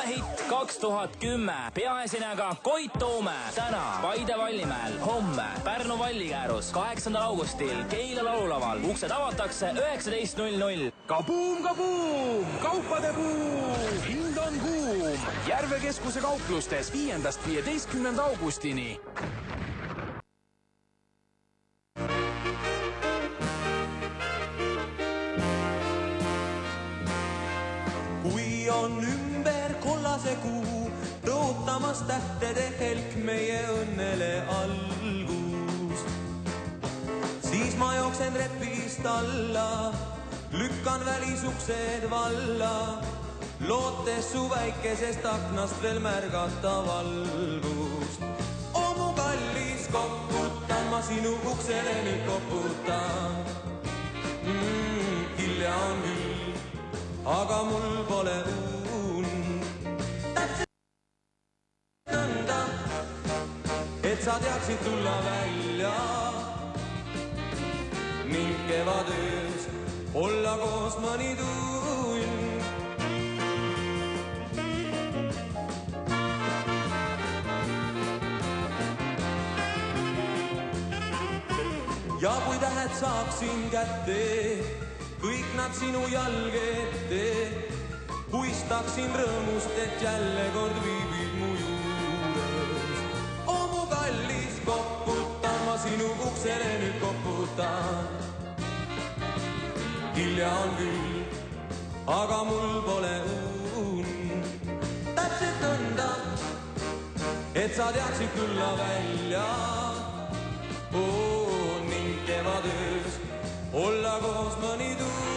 Suvehitt 2010 peaesinejaga Koit Toome. Täna Paide Vallimäel, homme Pärnu Vallikäärus, 8. augustil Keila laululaval. Uksed avatakse 19.00. Kabuum, kabuum! Kaupade buum! Hind on kuum! Järvekeskuse kauplustes 5.–15. augustini. Kui on ümber kollase kuu, rootamas tähtede helk meie õnnele algus. Siis ma jooksen repist alla, lükkan välisuksed valla, lootes su väikesest aknast veel märgata valgust. O mu kallis, koputan, ma sinu uksele nüüd koputan. Hilja on küll, aga mul pole und. Täpselt nõnda, et sa teaksid tulla välja ning kevadöös olla koos mõni tund. Ja kui tähed saaksin kätte, kõik nad sinu jalge ette, puistaksin rõõmust, et jälle kord viibid mu juures. O mu kallis, koputan, ma sinu uksele nüüd koputan. Hilja on küll, aga mul pole und. Täpselt nõnda, et sa teaksid tulla välja ning kevadöös olla koos mõni tund.